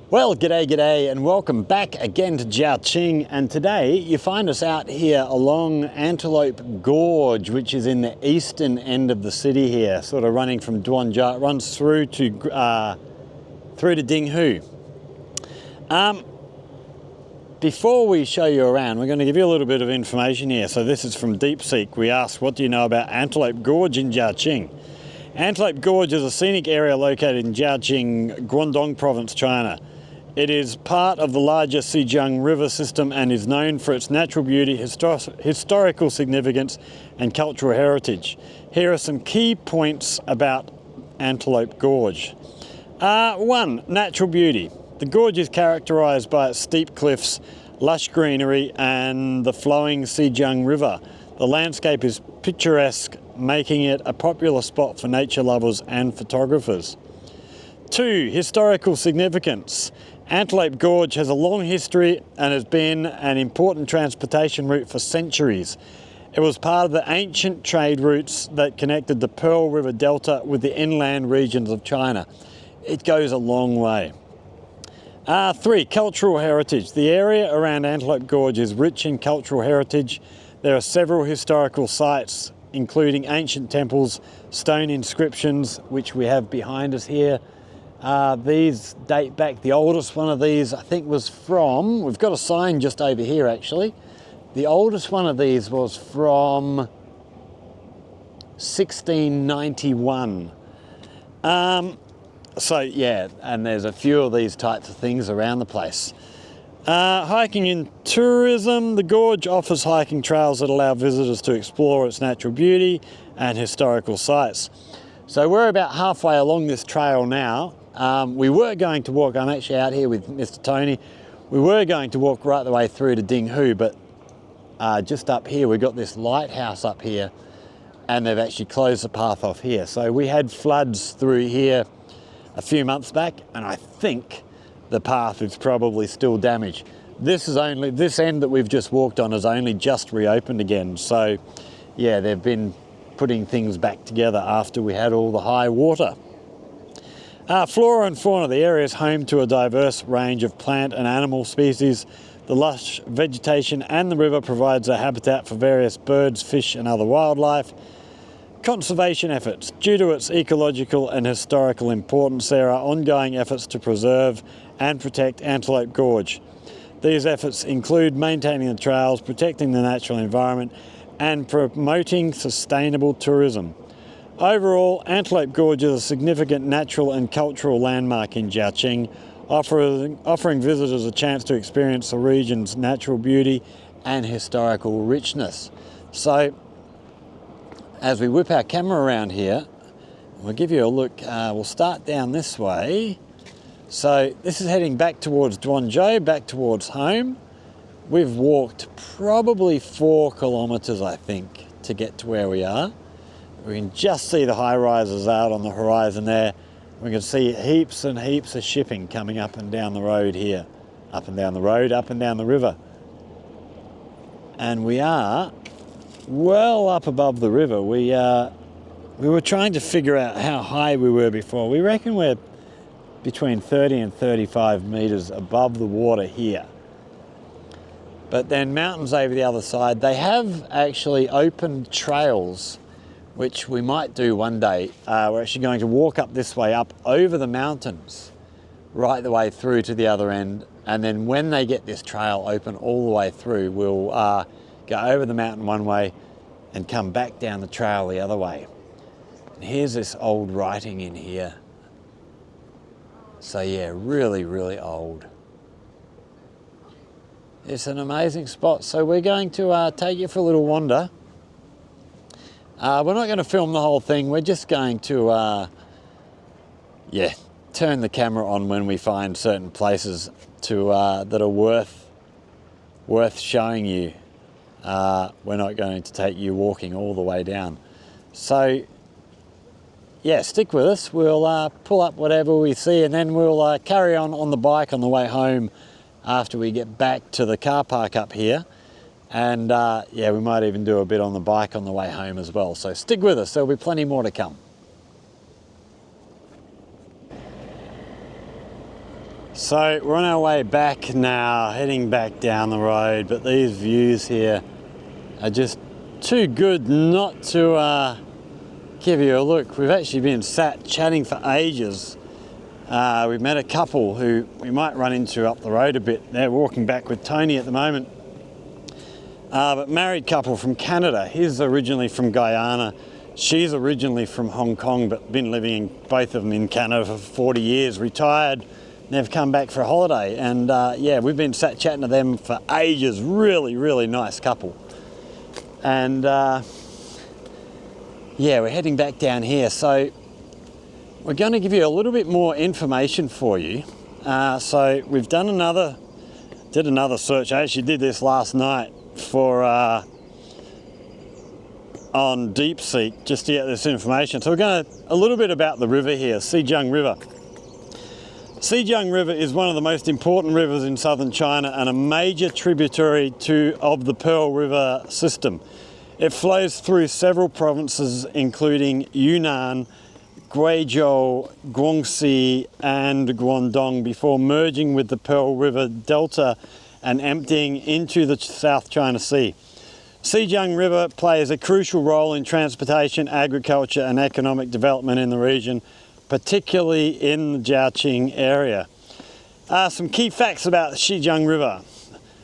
Well, g'day, and welcome back again to Xijiang. And today you find us out here along Antelope Gorge, which is in the eastern end of the city here, sort of running from Duanzhou. It runs through to Dinghu. Before we show you around, we're going to give you a little bit of information here. So this is from DeepSeek. We asked, what do you know about Antelope Gorge in Xijiang? Antelope Gorge is a scenic area located in Xijiang, Guangdong Province, China. It is part of the larger Xijiang river system and is known for its natural beauty, historical significance and cultural heritage. Here are some key points about Antelope Gorge. 1. Natural beauty. The gorge is characterised by its steep cliffs, lush greenery and the flowing Xijiang River. The landscape is picturesque, making it a popular spot for nature lovers and photographers. 2. Historical significance. Antelope Gorge has a long history and has been an important transportation route for centuries. It was part of the ancient trade routes that connected the Pearl River Delta with the inland regions of China. It goes a long way. 3. Cultural heritage. The area around Antelope Gorge is rich in cultural heritage. There are several historical sites, including ancient temples, stone inscriptions, which we have behind us here. These date back, the oldest one of these I think was from, we've got a sign just over here actually. The oldest one of these was from 1691. So yeah, and there's a few of these types of things around the place. Hiking and tourism. The gorge offers hiking trails that allow visitors to explore its natural beauty and historical sites. So we're about halfway along this trail now. We were going to walk, I'm actually out here with Mr. Tony. We were going to walk right the way through to Dinghu, but just up here, we've got this lighthouse up here and they've actually closed the path off here. So we had floods through here a few months back and I think the path is probably still damaged. This end that we've just walked on is only just reopened again. So yeah, they've been putting things back together after we had all the high water. Flora and fauna. The area is home to a diverse range of plant and animal species. The lush vegetation and the river provides a habitat for various birds, fish and other wildlife. Conservation efforts. Due to its ecological and historical importance, there are ongoing efforts to preserve and protect Antelope Gorge. These efforts include maintaining the trails, protecting the natural environment and promoting sustainable tourism. Overall, Antelope Gorge is a significant natural and cultural landmark in Xijiang, offering visitors a chance to experience the region's natural beauty and historical richness. So, as we whip our camera around here, we'll give you a look. We'll start down this way. So this is heading back towards Duanzhou, back towards home. We've walked probably 4 kilometers, I think, to get to where we are. We can just see the high rises out on the horizon there. We can see heaps and heaps of shipping coming up and down the road here. Up and down the road, up and down the river. And we are well up above the river. We were trying to figure out how high we were before. We reckon we're between 30 and 35 meters above the water here. But then mountains over the other side, they have actually opened trails, which we might do one day. We're actually going to walk up this way, up over the mountains, right the way through to the other end. And then when they get this trail open all the way through, we'll go over the mountain one way and come back down the trail the other way. And here's this old writing in here. So yeah, really, really old. It's an amazing spot. So we're going to take you for a little wander. We're not going to film the whole thing. We're just going to, turn the camera on when we find certain places that are worth showing you. We're not going to take you walking all the way down. So, yeah, stick with us. We'll pull up whatever we see and then we'll carry on the bike on the way home after we get back to the car park up here. And yeah, we might even do a bit on the bike on the way home as well. So stick with us, there'll be plenty more to come. So we're on our way back now, heading back down the road, but these views here are just too good not to give you a look. We've actually been sat chatting for ages. We've met a couple who we might run into up the road a bit. They're walking back with Tony at the moment. But married couple from Canada. He's originally from Guyana. She's originally from Hong Kong, but been living both of them in Canada for 40 years, retired. They've come back for a holiday, and yeah, we've been sat chatting to them for ages. Really, really nice couple. And yeah, we're heading back down here. So we're going to give you a little bit more information for you. So we've did another search. I actually did this last night for on DeepSeek just to get this information. So we're going to a little bit about the river here, Xijiang River. Xijiang River is one of the most important rivers in southern China and a major tributary of the Pearl River system. It flows through several provinces including Yunnan, Guizhou, Guangxi and Guangdong before merging with the Pearl River Delta and emptying into the South China Sea. Xijiang River plays a crucial role in transportation, agriculture and economic development in the region, particularly in the Xijiang area. Some key facts about the Xijiang River.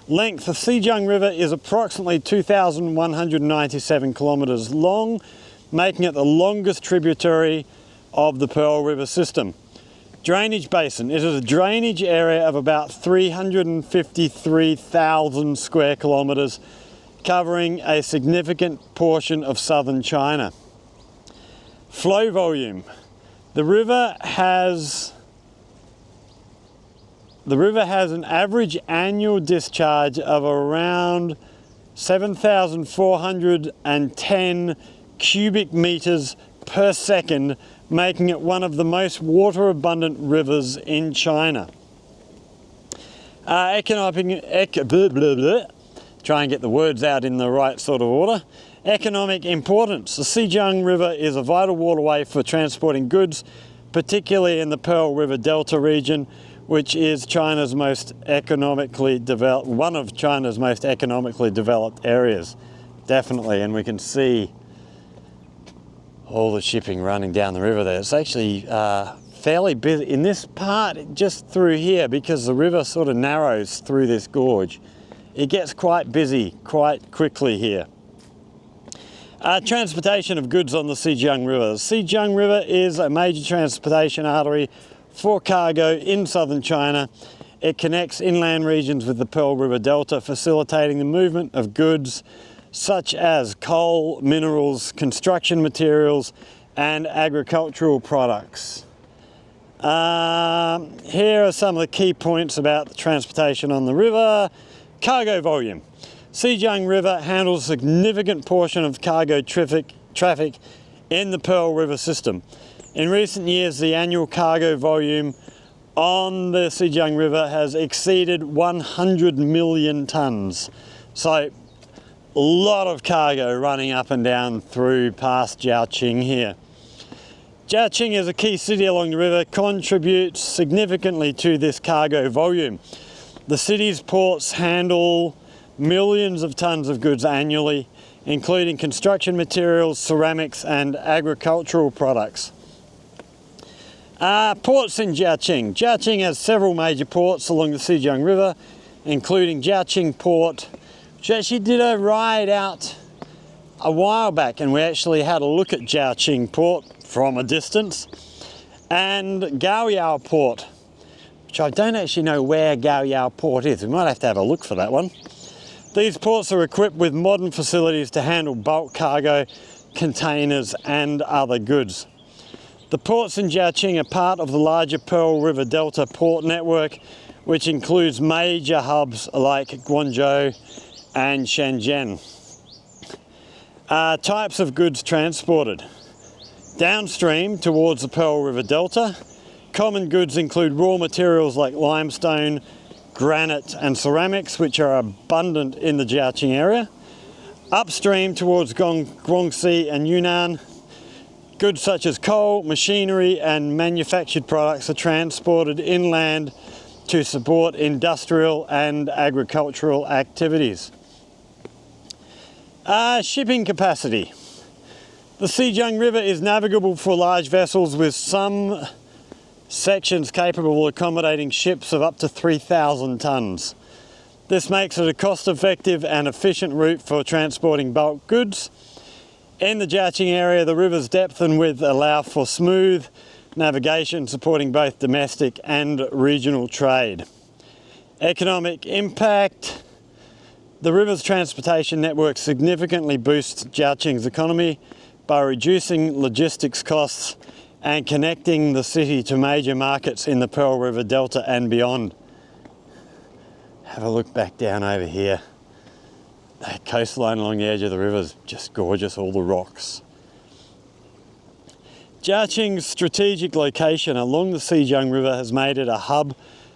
Length of Xijiang River is approximately 2,197 kilometers long, making it the longest tributary of the Pearl River system. Drainage basin. It is a drainage area of about 353,000 square kilometers, covering a significant portion of southern China. Flow volume. The river has an average annual discharge of around 7,410 cubic meters per second, making it one of the most water abundant rivers in China. Try and get the words out in the right sort of order. Economic importance. The Xijiang River is a vital waterway for transporting goods, particularly in the Pearl River Delta region, which is China's most economically developed, one of China's most economically developed areas. Definitely, and we can see all the shipping running down the river there. It's actually fairly busy in this part, just through here, because the river sort of narrows through this gorge. It gets quite busy quite quickly here. Transportation of goods on the Xijiang River. The Xijiang River is a major transportation artery for cargo in southern China. It connects inland regions with the Pearl River Delta, facilitating the movement of goods such as coal, minerals, construction materials, and agricultural products. Here are some of the key points about the transportation on the river. Cargo volume. Xijiang River handles a significant portion of cargo traffic in the Pearl River system. In recent years, the annual cargo volume on the Xijiang River has exceeded 100 million tonnes. So, a lot of cargo running up and down through past Xijiang here. Xijiang is a key city along the river, contributes significantly to this cargo volume. The city's ports handle millions of tonnes of goods annually, including construction materials, ceramics and agricultural products. Ports in Xijiang. Xijiang has several major ports along the Xijiang River, including Xijiang Port, which actually did a ride out a while back, and we actually had a look at Xijiang Port from a distance, and Gaoyao Port, which I don't actually know where Gaoyao Port is. We might have to have a look for that one. These ports are equipped with modern facilities to handle bulk cargo, containers and other goods. The ports in Xijiang are part of the larger Pearl River Delta port network, which includes major hubs like Guangzhou and Shenzhen. Types of goods transported. Downstream towards the Pearl River Delta, common goods include raw materials like limestone, granite and ceramics, which are abundant in the Xijiang area. Upstream towards Guangxi and Yunnan, goods such as coal, machinery and manufactured products are transported inland to support industrial and agricultural activities. Shipping capacity. The Xijiang River is navigable for large vessels, with some sections capable of accommodating ships of up to 3,000 tonnes. This makes it a cost-effective and efficient route for transporting bulk goods. In the Xijiang area, the river's depth and width allow for smooth navigation, supporting both domestic and regional trade. Economic impact. The river's transportation network significantly boosts Xijiang's economy by reducing logistics costs and connecting the city to major markets in the Pearl River Delta and beyond. Have a look back down over here. The coastline along the edge of the river is just gorgeous, all the rocks. Xijiang's strategic location along the Xijiang River has made it a hub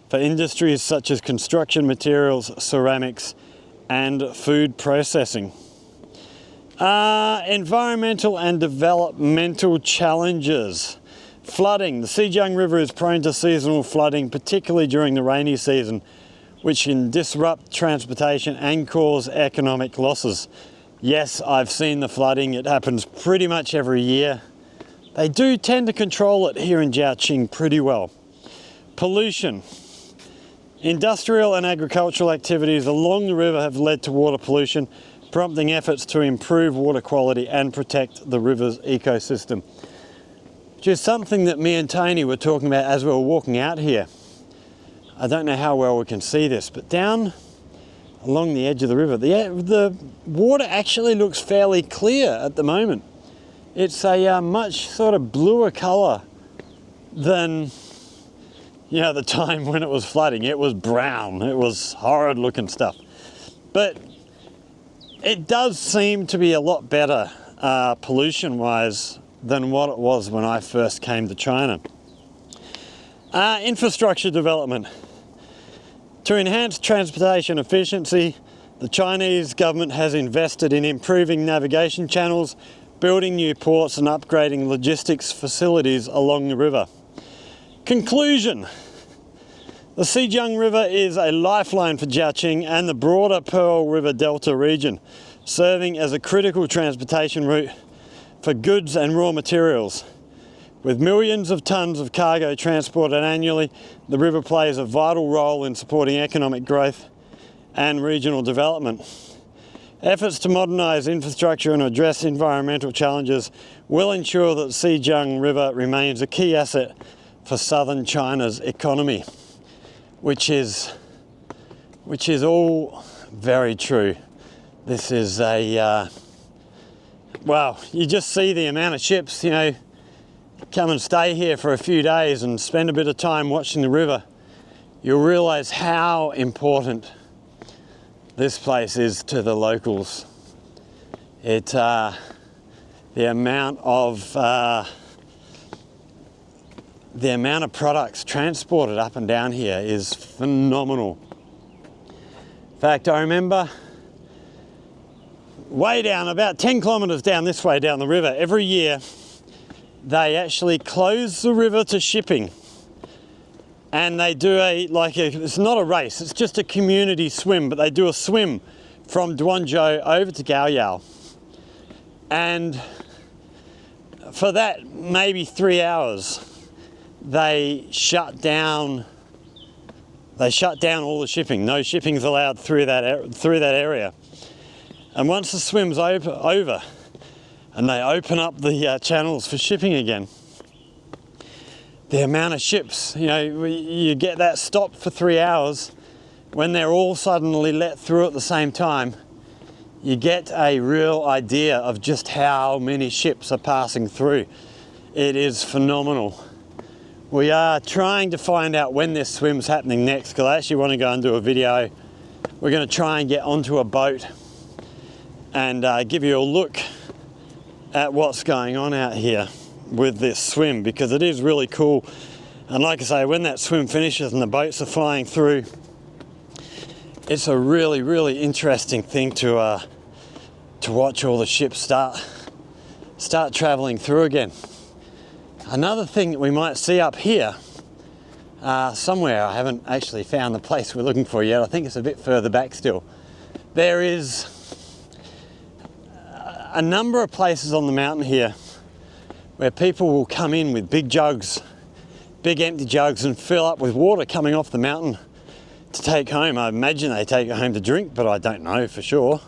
for industries such as construction materials, ceramics, and food processing. Environmental and developmental challenges. Flooding. The Xijiang River is prone to seasonal flooding, particularly during the rainy season, which can disrupt transportation and cause economic losses. Yes, I've seen the flooding. It happens pretty much every year. They do tend to control it here in Xijiang pretty well. Pollution. Industrial and agricultural activities along the river have led to water pollution, prompting efforts to improve water quality and protect the river's ecosystem. Which is something that me and Tony were talking about as we were walking out here. I don't know how well we can see this, but down along the edge of the river, the water actually looks fairly clear at the moment. It's a much sort of bluer colour than, you know, the time when it was flooding. It was brown. It was horrid looking stuff. But it does seem to be a lot better pollution-wise than what it was when I first came to China. Infrastructure development. To enhance transportation efficiency, the Chinese government has invested in improving navigation channels, building new ports and upgrading logistics facilities along the river. Conclusion. The Xijiang River is a lifeline for Xijiang and the broader Pearl River Delta region, serving as a critical transportation route for goods and raw materials. With millions of tonnes of cargo transported annually, the river plays a vital role in supporting economic growth and regional development. Efforts to modernise infrastructure and address environmental challenges will ensure that the Xijiang River remains a key asset for southern China's economy, which is all very true. This is well, you just see the amount of ships, you know, come and stay here for a few days and spend a bit of time watching the river. You'll realise how important this place is to the locals. The amount of products transported up and down here is phenomenal. In fact, I remember way down, about 10 kilometres down this way down the river, every year they actually close the river to shipping, and they do it's not a race, it's just a community swim, but they do a swim from Duanzhou over to Xijiang, and for that maybe 3 hours they shut down all the shipping. No shipping's allowed through that area. And once the swim's over and they open up the channels for shipping again, the amount of ships, you know, you get that stopped for 3 hours, when they're all suddenly let through at the same time, you get a real idea of just how many ships are passing through. It is phenomenal. We are trying to find out when this swim's happening next, because I actually want to go and do a video. We're going to try and get onto a boat and give you a look at what's going on out here with this swim, because it is really cool. And like I say, when that swim finishes and the boats are flying through, it's a really, really interesting thing to watch all the ships start traveling through again. Another thing that we might see up here somewhere. I haven't actually found the place we're looking for yet. I think it's a bit further back still. There is a number of places on the mountain here where people will come in with big jugs, big empty jugs, and fill up with water coming off the mountain to take home. I imagine they take it home to drink, but I don't know for sure.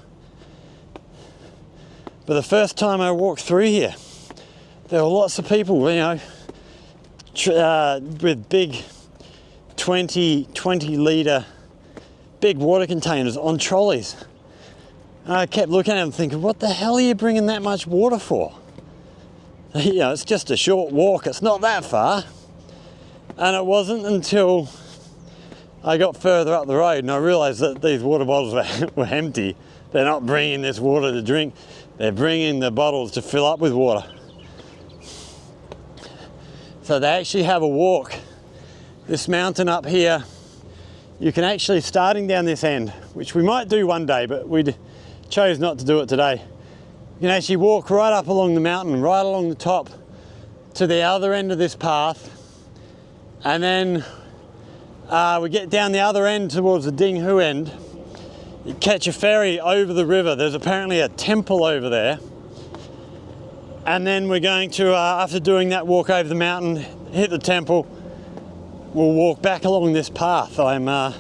But the first time I walked through here, there were lots of people, you know, with big 20 litre big water containers on trolleys. And I kept looking at them thinking, what the hell are you bringing that much water for? You know, it's just a short walk, it's not that far. And it wasn't until I got further up the road and I realised that these water bottles were empty. They're not bringing this water to drink, they're bringing the bottles to fill up with water. So they actually have a walk. This mountain up here, you can actually, starting down this end, which we might do one day, but we chose not to do it today. You can actually walk right up along the mountain, right along the top to the other end of this path. And then we get down the other end towards the Dinghu end. You catch a ferry over the river. There's apparently a temple over there. And then we're going to, after doing that walk over the mountain, hit the temple, we'll walk back along this path. I'm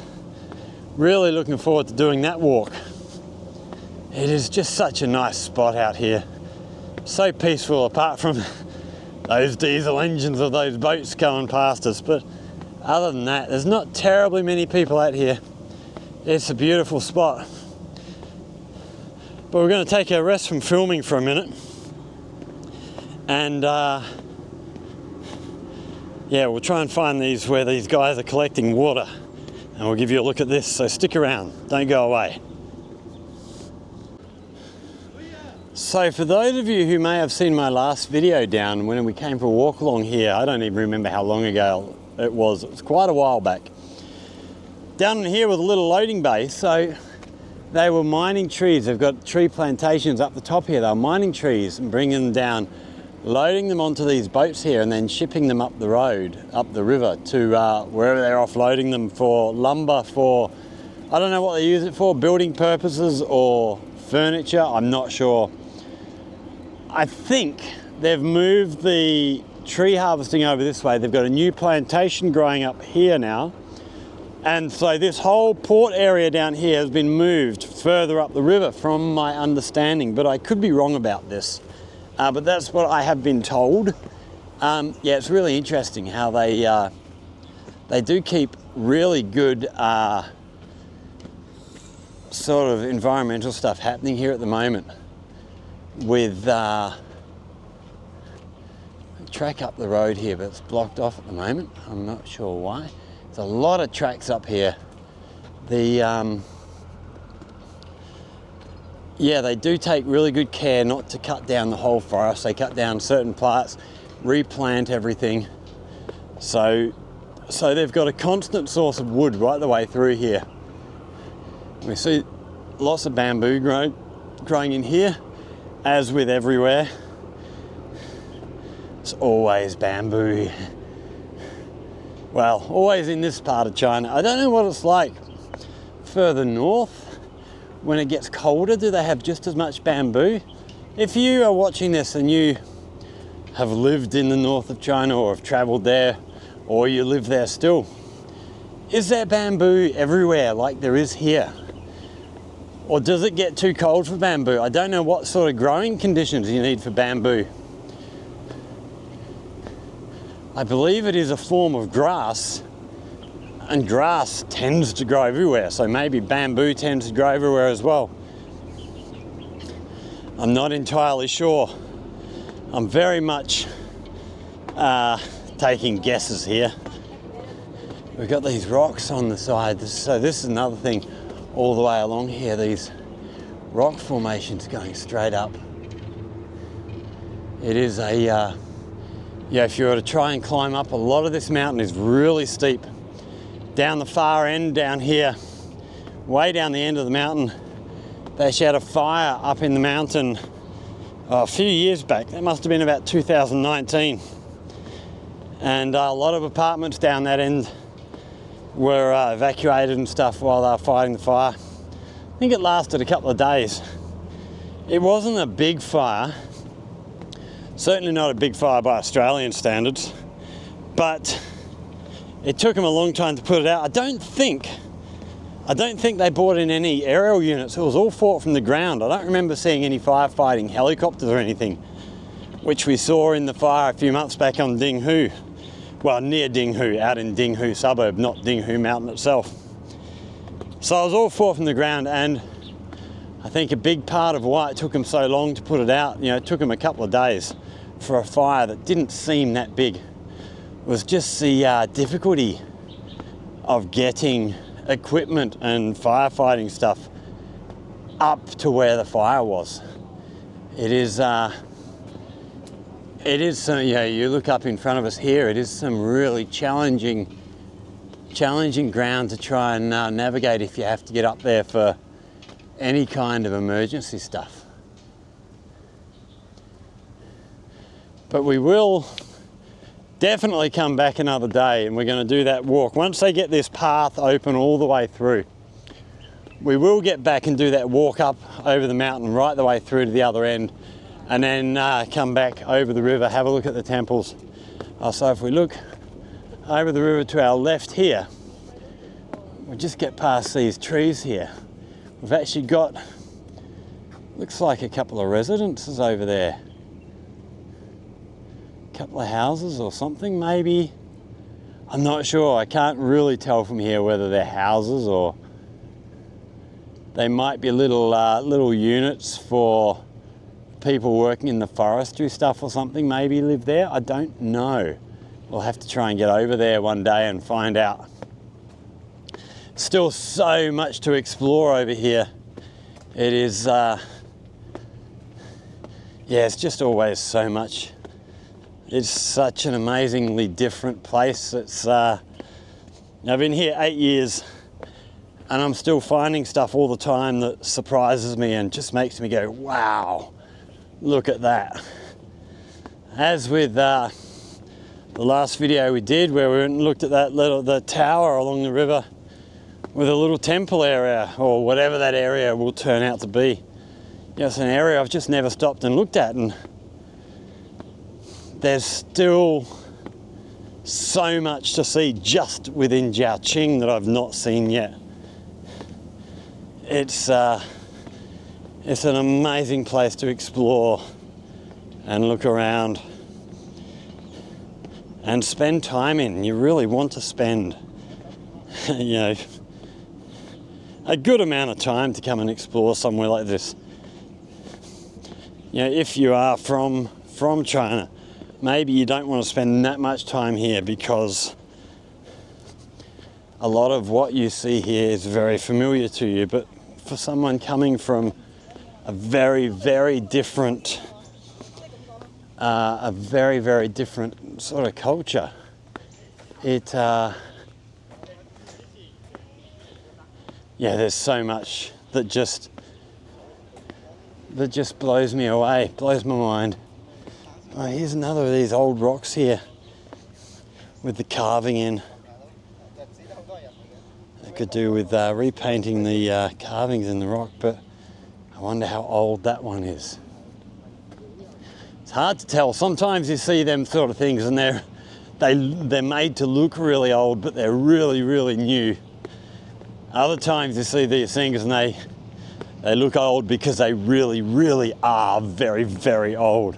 really looking forward to doing that walk. It is just such a nice spot out here. So peaceful, apart from those diesel engines of those boats going past us. But other than that, there's not terribly many people out here. It's a beautiful spot. But we're going to take a rest from filming for a minute. And yeah, we'll try and find where these guys are collecting water. And we'll give you a look at this, so stick around, don't go away. So for those of you who may have seen my last video down when we came for a walk along here, I don't even remember how long ago it was quite a while back. Down in here was a little loading bay, so they were mining trees. They've got tree plantations up the top here. They were mining trees and bringing them down, loading them onto these boats here and then shipping them up the road, up the river to wherever they're offloading them for lumber, for, I don't know what they use it for, building purposes or furniture, I'm not sure. I think they've moved the tree harvesting over this way. They've got a new plantation growing up here now. And so this whole port area down here has been moved further up the river from my understanding, but I could be wrong about this. But that's what I have been told. Yeah, it's really interesting how they do keep really good sort of environmental stuff happening here at the moment. With track up the road here, but it's blocked off at the moment. I'm not sure why. There's a lot of tracks up here. Yeah, they do take really good care not to cut down the whole forest. They cut down certain parts, replant everything. So they've got a constant source of wood right the way through here. We see lots of bamboo growing in here, as with everywhere. It's always bamboo. Well, always in this part of China. I don't know what it's like further north. When it gets colder, do they have just as much bamboo? If you are watching this and you have lived in the north of China or have traveled there, or you live there still, is there bamboo everywhere like there is here? Or does it get too cold for bamboo? I don't know what sort of growing conditions you need for bamboo. I believe it is a form of grass, and grass tends to grow everywhere, so maybe bamboo tends to grow everywhere as well. I'm not entirely sure. I'm very much taking guesses here. We've got these rocks on the side, so this is another thing all the way along here, these rock formations going straight up. It is yeah, if you were to try and climb up, a lot of this mountain is really steep. Down the far end down here, way down the end of the mountain, they actually had a fire up in the mountain a few years back. That must have been about 2019. And a lot of apartments down that end were evacuated and stuff while they were fighting the fire. I think it lasted a couple of days. It wasn't a big fire, certainly not a big fire by Australian standards, but it took them a long time to put it out. I don't think they brought in any aerial units. It was all fought from the ground. I don't remember seeing any firefighting helicopters or anything, which we saw in the fire a few months back on Dinghu. Well, near Dinghu, out in Dinghu suburb, not Dinghu mountain itself. So it was all fought from the ground, and I think a big part of why it took them so long to put it out, it took them a couple of days for a fire that didn't seem that big, was just the difficulty of getting equipment and firefighting stuff up to where the fire was. It is some, you look up in front of us here, it is some really challenging ground to try and navigate if you have to get up there for any kind of emergency stuff. But we will definitely come back another day, and we're going to do that walk. Once they get this path open all the way through, we will get back and do that walk up over the mountain right the way through to the other end, and then come back over the river, have a look at the temples. So if we look over the river to our left here, we just get past these trees here. We've actually got, looks like a couple of residences over there. Couple of houses or something maybe. I'm not sure. I can't really tell from here whether they're houses or they might be little units for people working in the forestry stuff or something, maybe live there. I don't know. We'll have to try and get over there one day and find out. Still so much to explore over here. It is it's just always so much. It's such an amazingly different place. It's I've been here 8 years and I'm still finding stuff all the time that surprises me and just makes me go, wow, look at that. As with the last video we did where we went and looked at the tower along the river with a little temple area, or whatever that area will turn out to be. It's an area I've just never stopped and looked at, and there's still so much to see just within Xijiang that I've not seen yet. It's an amazing place to explore and look around and spend time in. You really want to spend, a good amount of time to come and explore somewhere like this. If you are from China, maybe you don't want to spend that much time here because a lot of what you see here is very familiar to you. But for someone coming from a very, very different sort of culture, there's so much that just blows me away, blows my mind. Oh, here's another of these old rocks here with the carving in. It could do with repainting the carvings in the rock, but I wonder how old that one is. It's hard to tell. Sometimes you see them sort of things and they're made to look really old, but they're really, really new. Other times you see these things and they look old because they really, really are very, very old.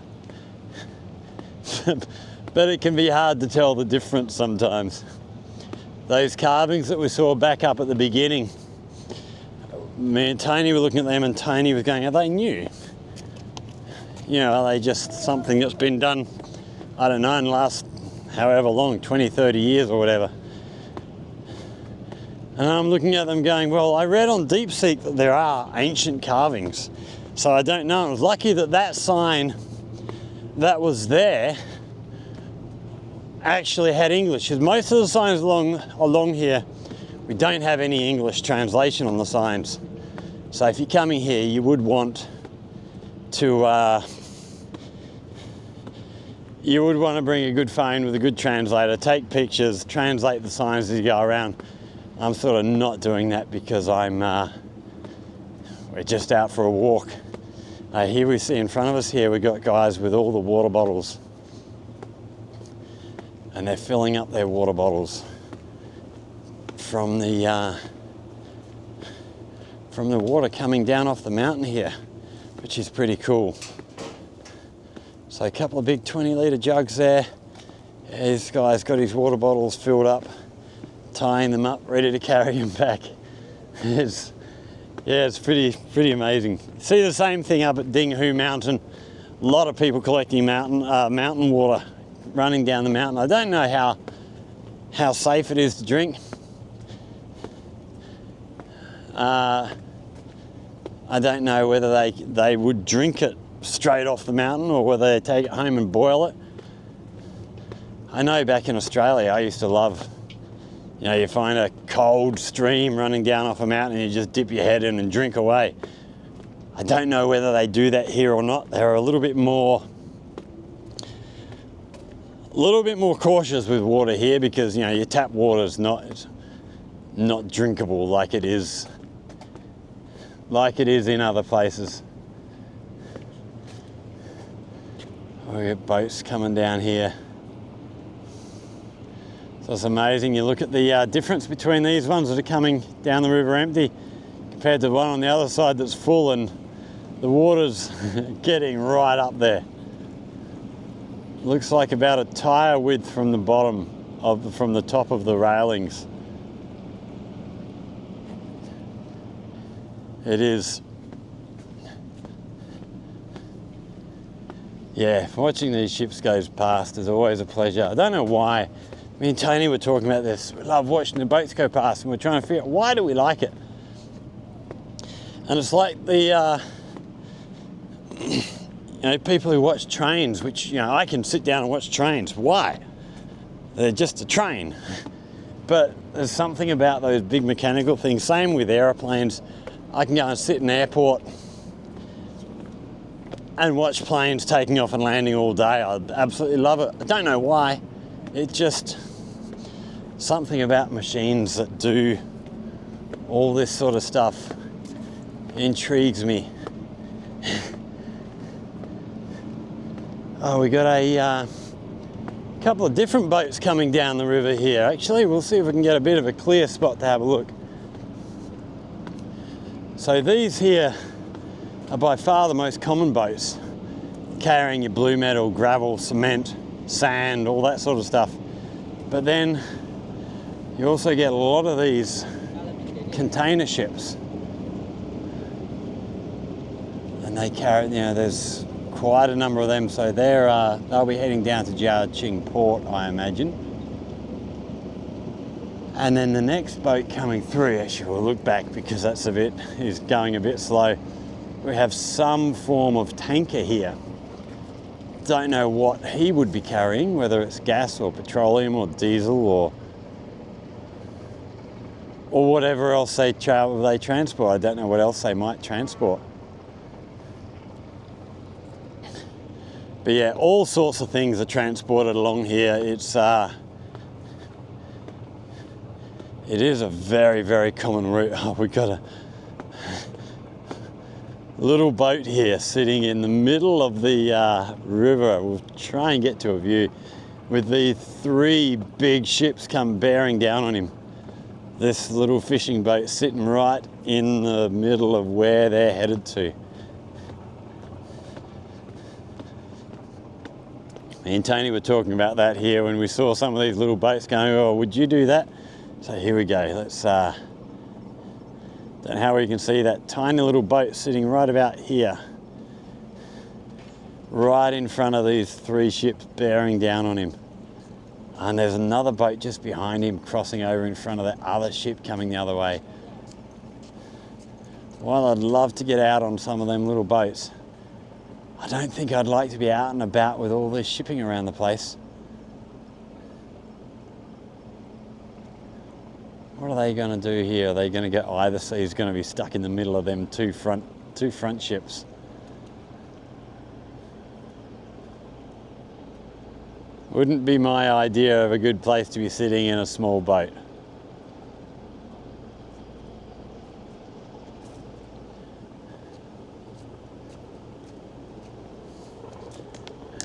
But it can be hard to tell the difference sometimes. Those carvings that we saw back up at the beginning, me and Tony were looking at them and Tony was going, are they new? Are they just something that's been done, I don't know, in the last however long, 20, 30 years or whatever. And I'm looking at them going, well, I read on DeepSeek that there are ancient carvings. So I don't know. It was lucky that sign that was there actually had English. Because most of the signs along here, we don't have any English translation on the signs. So if you're coming here, you would want to bring a good phone with a good translator, take pictures, translate the signs as you go around. I'm sort of not doing that because we're just out for a walk. Here we see in front of us here, we've got guys with all the water bottles. And they're filling up their water bottles from the water coming down off the mountain here, which is pretty cool. So a couple of big 20-litre jugs there. This guy's got his water bottles filled up, tying them up, ready to carry them back. It's pretty amazing. See the same thing up at Dinghu Mountain. A lot of people collecting mountain water running down the mountain. I don't know how safe it is to drink. I don't know whether they would drink it straight off the mountain or whether they take it home and boil it. I know back in Australia I used to love, you find a cold stream running down off a mountain and you just dip your head in and drink away. I don't know whether they do that here or not. They're a little bit more cautious with water here because your tap water is not drinkable like it is in other places. We got boats coming down here. So it's amazing. You look at the difference between these ones that are coming down the river empty compared to the one on the other side that's full, and the water's getting right up there. Looks like about a tyre width from the bottom from the top of the railings. It is. Yeah, watching these ships go past is always a pleasure. I don't know why. Me and Tony were talking about this. We love watching the boats go past, and we're trying to figure out why do we like it. And it's like the people who watch trains, which I can sit down and watch trains. Why? They're just a train. But there's something about those big mechanical things. Same with aeroplanes. I can go and sit in an airport and watch planes taking off and landing all day. I absolutely love it. I don't know why. It's just something about machines that do all this sort of stuff intrigues me. Oh, we got a couple of different boats coming down the river here. Actually, we'll see if we can get a bit of a clear spot to have a look. So these here are by far the most common boats, carrying your blue metal, gravel, cement, sand, all that sort of stuff. But then you also get a lot of these container ships, and they carry, there's quite a number of them. So they'll be heading down to Xijiang port, I imagine. And then the next boat coming through, actually we'll look back because is going a bit slow. We have some form of tanker here. Don't know what he would be carrying, whether it's gas or petroleum or diesel or whatever else they transport. I don't know what else they might transport. But yeah, all sorts of things are transported along here. It is a very, very common route. Oh, we've got a little boat here sitting in the middle of the river. We'll try and get to a view with the three big ships come bearing down on him. This little fishing boat sitting right in the middle of where they're headed to. Me and Tony were talking about that here when we saw some of these little boats going, oh, would you do that? So here we go. Let's, don't know how we can see that tiny little boat sitting right about here, right in front of these three ships bearing down on him. And there's another boat just behind him crossing over in front of that other ship coming the other way. While I'd love to get out on some of them little boats, I don't think I'd like to be out and about with all this shipping around the place. What are they going to do here? Are they going to get either sea's going to be stuck in the middle of them two front ships? Wouldn't be my idea of a good place to be sitting in a small boat.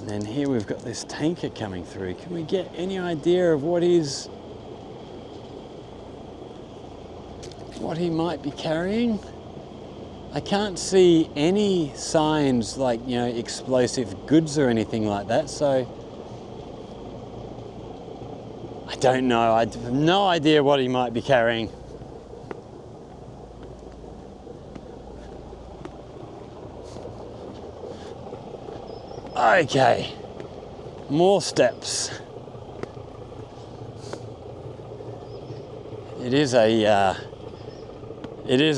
And then here we've got this tanker coming through. Can we get any idea of what he might be carrying? I can't see any signs like, you know, explosive goods or anything like that, so I don't know. I have no idea what he might be carrying. Okay, more steps. It is a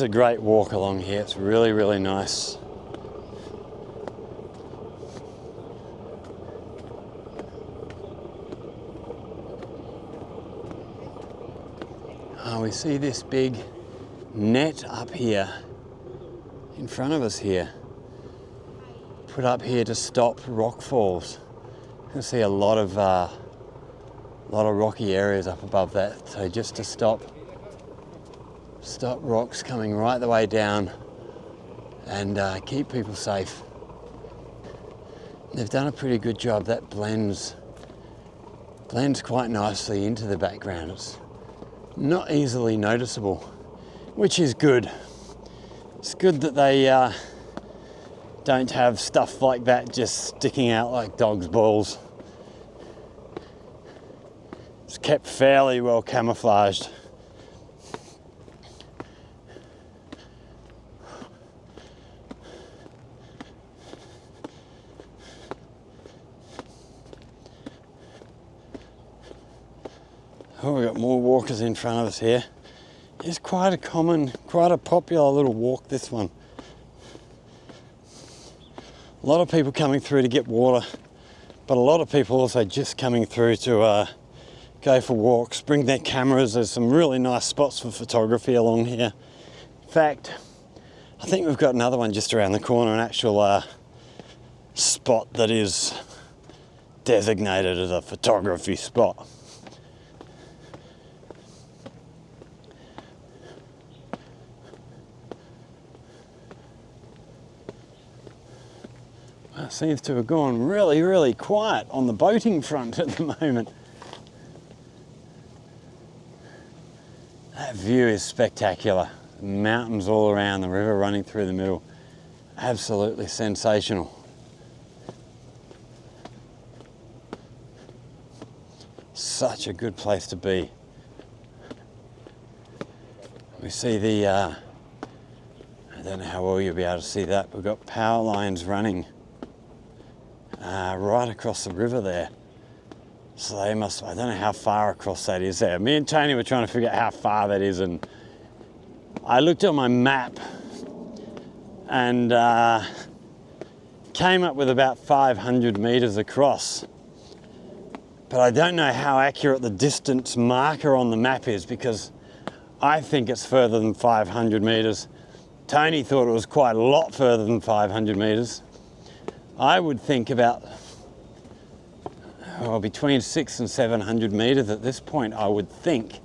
great walk along here. It's really, really nice. Oh, we see this big net up here in front of us here. Put up here to stop rock falls. You can see a lot of rocky areas up above that. So just to stop rocks coming right the way down and keep people safe. They've done a pretty good job. That blends quite nicely into the background. It's not easily noticeable, which is good. It's good that they don't have stuff like that just sticking out like dog's balls. It's kept fairly well camouflaged. Oh, we've got more walkers in front of us here. It's quite a popular little walk, this one. A lot of people coming through to get water, but a lot of people also just coming through to go for walks, bring their cameras. There's some really nice spots for photography along here. In fact, I think we've got another one just around the corner, an actual spot that is designated as a photography spot. It seems to have gone really, really quiet on the boating front at the moment. That view is spectacular. Mountains all around, the river running through the middle. Absolutely sensational. Such a good place to be. We see the, I don't know how well you'll be able to see that. We've got power lines running right across the river there. So they must, I don't know how far across that is there. Me and Tony were trying to figure out how far that is, and I looked at my map and came up with about 500 meters across. But I don't know how accurate the distance marker on the map is, because I think it's further than 500 meters. Tony thought it was quite a lot further than 500 meters. I would think about, well, between 600 and 700 meters at this point, I would think.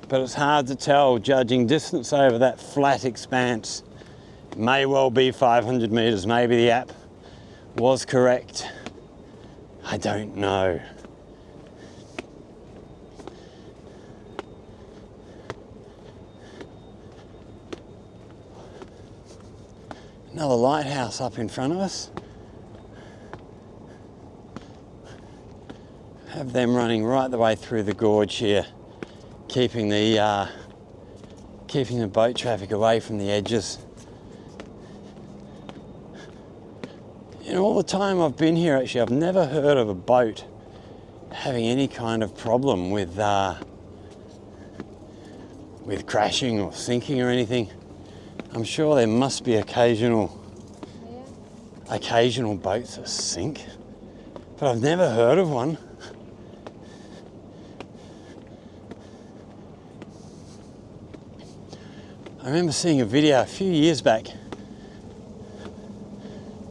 But it's hard to tell, judging distance over that flat expanse. It may well be 500 meters. Maybe the app was correct. I don't know. Another lighthouse up in front of us. Have them running right the way through the gorge here, keeping the boat traffic away from the edges. You know, all the time I've been here, actually, I've never heard of a boat having any kind of problem with crashing or sinking or anything. I'm sure there must be occasional boats that sink, but I've never heard of one. I remember seeing a video a few years back.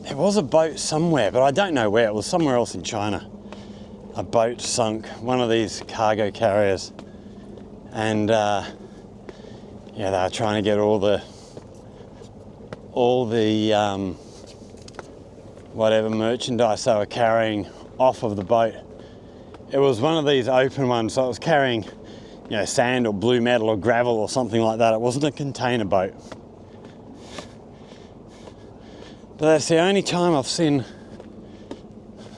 There was a boat somewhere, but I don't know where. It was somewhere else in China. A boat sunk, one of these cargo carriers, and yeah, they were trying to get all the whatever merchandise they were carrying off of the boat. It was one of these open ones, so it was carrying, you know, sand or blue metal or gravel or something like that. It wasn't a container boat. But that's the only time I've seen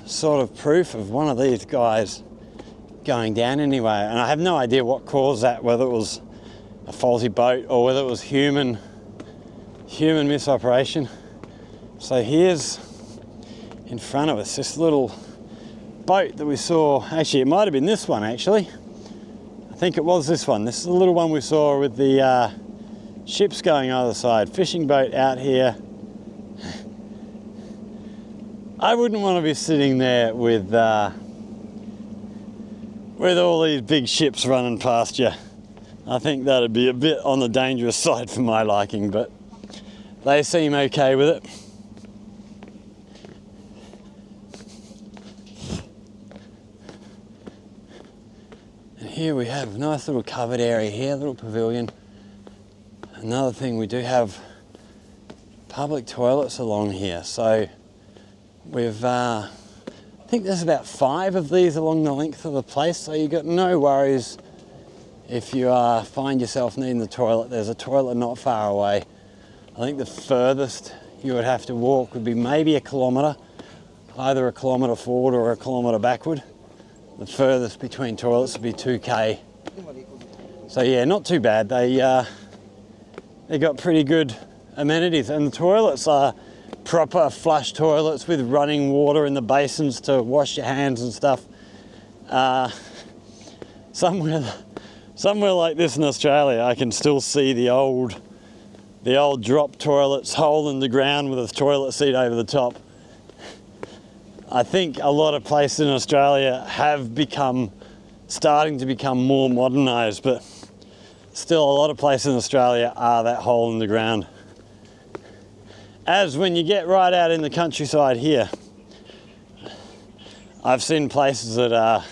sort of proof of one of these guys going down anyway. And I have no idea what caused that, whether it was a faulty boat or whether it was human misoperation. So here's in front of us this little boat that we saw. Actually, it might have been this one actually. I think it was this one. This is the little one we saw with the ships going either side. Fishing boat out here. I wouldn't want to be sitting there with all these big ships running past you. I think that'd be a bit on the dangerous side for my liking, but they seem okay with it. And here we have a nice little covered area here, little pavilion. Another thing, we do have public toilets along here, so we've I think there's about 5 of these along the length of the place, so you've got no worries if you find yourself needing the toilet. There's a toilet not far away. I think the furthest you would have to walk would be maybe a kilometre, either a kilometre forward or a kilometre backward. The furthest between toilets would be 2k. So yeah, not too bad. They got pretty good amenities, and the toilets are proper flush toilets with running water in the basins to wash your hands and stuff. Somewhere like this in Australia, I can still see the old drop toilets, hole in the ground with a toilet seat over the top. I think a lot of places in Australia have starting to become more modernised, but still a lot of places in Australia are that hole in the ground. As when you get right out in the countryside here, I've seen places that are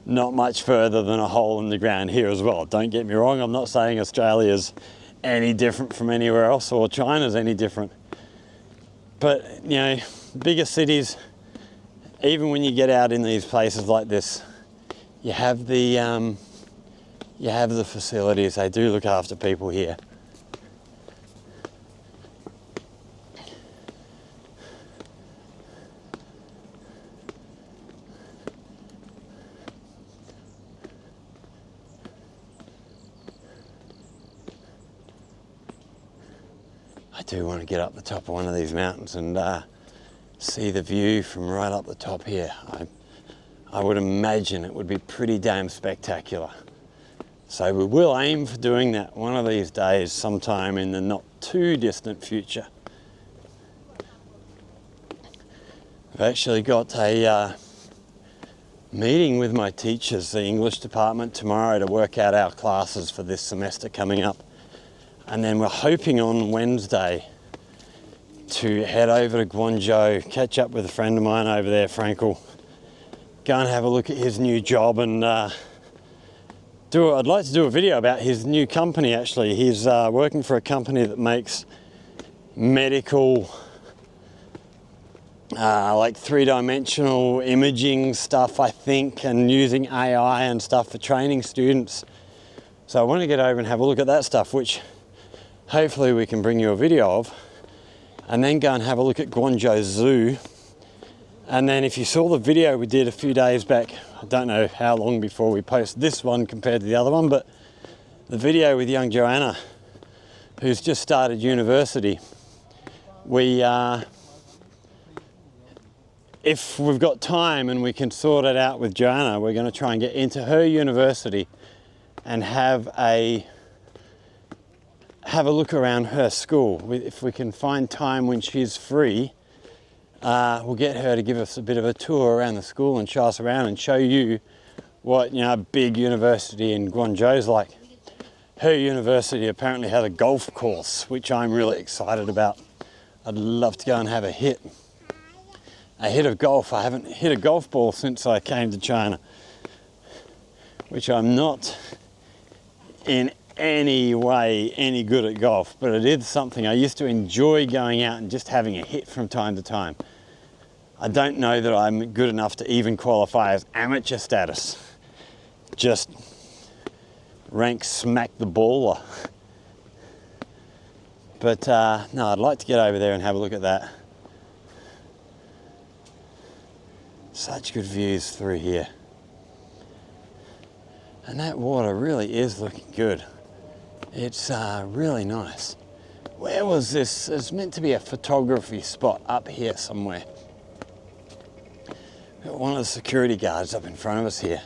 not much further than a hole in the ground here as well. Don't get me wrong, I'm not saying Australia's any different from anywhere else or China's any different. But, you know, bigger cities, even when you get out in these places like this, you have the facilities. They do look after people here. I do want to get up the top of one of these mountains and see the view from right up the top here. I would imagine it would be pretty damn spectacular. So we will aim for doing that one of these days, sometime in the not too distant future. I've actually got a meeting with my teachers, the English department, tomorrow to work out our classes for this semester coming up. And then we're hoping on Wednesday to head over to Duanzhou, catch up with a friend of mine over there, Frankel, go and have a look at his new job, and I'd like to do a video about his new company actually. He's working for a company that makes medical, like 3-dimensional imaging stuff, I think, and using AI and stuff for training students. So I want to get over and have a look at that stuff, which hopefully we can bring you a video of, and then go and have a look at Duanzhou Zoo. And then if you saw the video we did a few days back, I don't know how long before we post this one compared to the other one, but the video with young Joanna, who's just started university, if we've got time and we can sort it out with Joanna, we're going to try and get into her university and have a look around her school. If we can find time when she's free, we'll get her to give us a bit of a tour around the school and show us around and show you what, you know, a big university in Duanzhou is like. Her university apparently has a golf course, which I'm really excited about. I'd love to go and have a hit of golf. I haven't hit a golf ball since I came to China, which I'm not in any way any good at golf, but it is something I used to enjoy going out and just having a hit from time to time. I don't know that I'm good enough to even qualify as amateur status. Just rank smack the baller. But no, I'd like to get over there and have a look at that. Such good views through here. And that water really is looking good. It's really nice. Where was this? It's meant to be a photography spot up here somewhere. Got one of the security guards up in front of us here.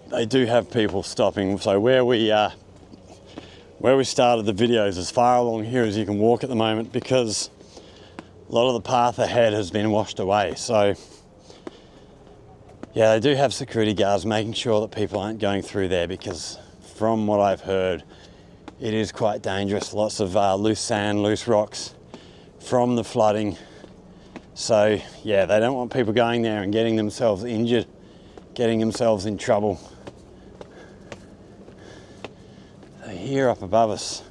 They do have people stopping. So where we started the video is as far along here as you can walk at the moment, because a lot of the path ahead has been washed away. So yeah, they do have security guards making sure that people aren't going through there, because from what I've heard, it is quite dangerous. Lots of loose sand, loose rocks from the flooding. So yeah, they don't want people going there and getting themselves injured, getting themselves in trouble. So here up above us,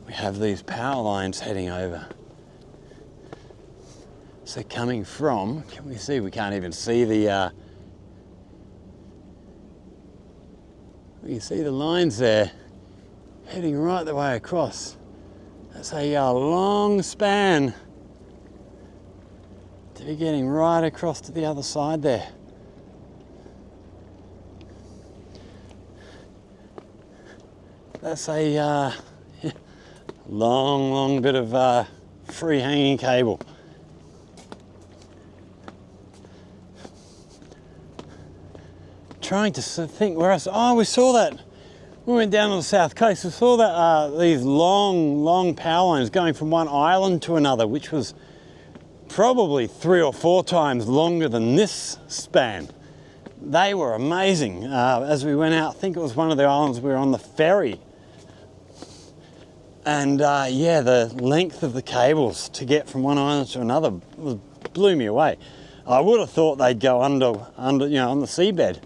we have these power lines heading over. So coming from, can we see? We can't even see the, we can see the lines there heading right the way across. That's a long span to be getting right across to the other side there. That's a long bit of free hanging cable. Trying to think where else. Oh, we saw that. We went down on the south coast. We saw that these long power lines going from one island to another, which was probably 3 or 4 times longer than this span. They were amazing. As we went out, I think it was one of the islands, we were on the ferry. And yeah, the length of the cables to get from one island to another blew me away. I would have thought they'd go under, you know, on the seabed.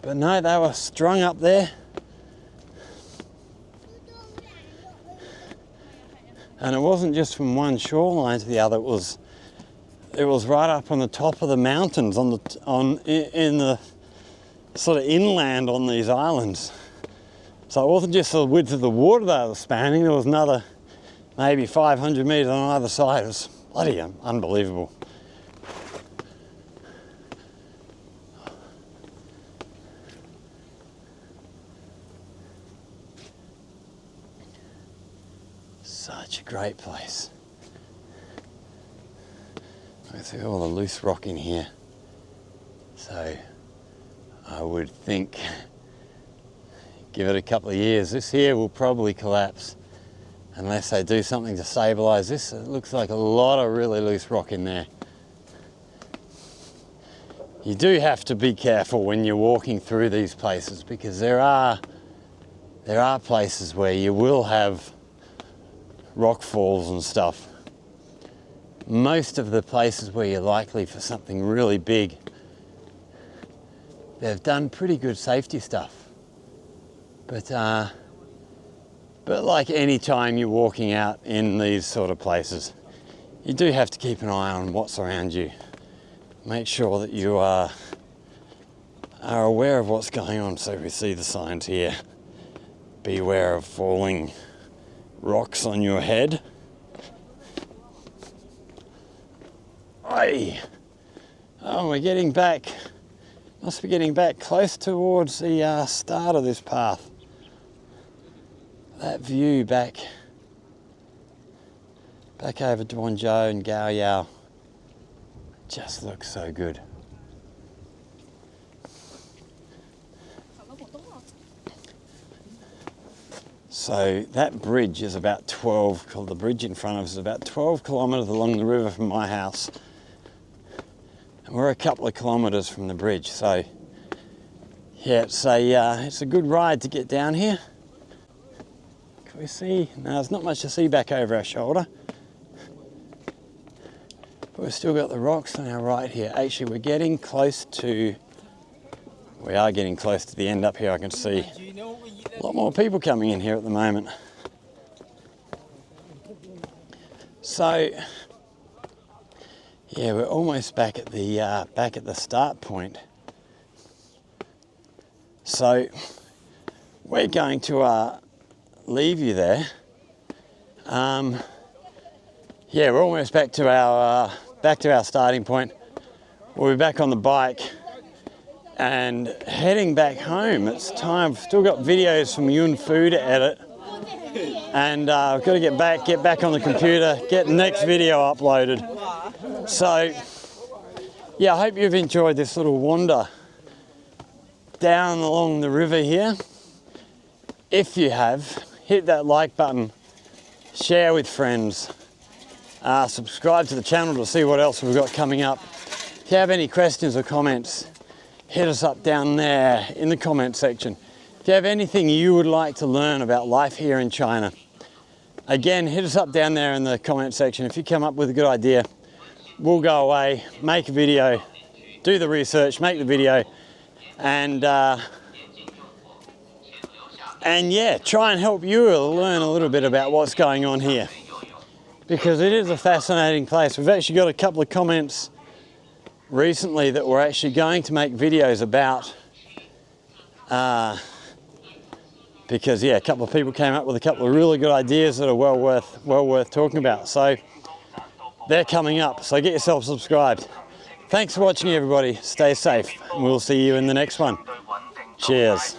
But no, they were strung up there. And it wasn't just from one shoreline to the other, it was right up on the top of the mountains, in the sort of inland on these islands. So it wasn't just the width of the water they were spanning, there was another maybe 500 metres on either side. It was bloody unbelievable. Such a great place. I see all the loose rock in here. So I would think, give it a couple of years, this here will probably collapse unless they do something to stabilise this. It looks like a lot of really loose rock in there. You do have to be careful when you're walking through these places, because there are places where you will have rock falls and stuff. Most of the places where you're likely for something really big, they've done pretty good safety stuff. But like any time you're walking out in these sort of places, you do have to keep an eye on what's around you. Make sure that you are aware of what's going on. So we see the signs here. Beware of falling rocks on your head. Oi! Oh, we're getting back. Must be getting back close towards the start of this path. That view back over Duanzhou and Xijiang just looks so good. So that bridge is about the bridge in front of us is about 12 kilometres along the river from my house. And we're a couple of kilometres from the bridge. So yeah, it's a good ride to get down here. Can we see? No, there's not much to see back over our shoulder. But we've still got the rocks on our right here. Actually, we are getting close to the end up here. I can see a lot more people coming in here at the moment. So Yeah, we're almost back at the start point. So we're going to leave you there. Yeah, we're almost back to our starting point. We'll be back on the bike and heading back home. It's time. I've still got videos from Yun Fu to edit, and I've got to get back on the computer, get the next video uploaded. So yeah, I hope you've enjoyed this little wander down along the river here. If you have, hit that like button, share with friends, subscribe to the channel to see what else we've got coming up. If you have any questions or comments, hit us up down there in the comment section. If you have anything you would like to learn about life here in China, again, hit us up down there in the comment section. If you come up with a good idea, we'll go away, make a video, do the research, make the video, and yeah, try and help you learn a little bit about what's going on here, because it is a fascinating place. We've actually got a couple of comments recently that we're actually going to make videos about, because yeah, a couple of people came up with a couple of really good ideas that are well worth talking about. So they're coming up, so get yourself subscribed. Thanks for watching, everybody. Stay safe, and we'll see you in the next one. Cheers.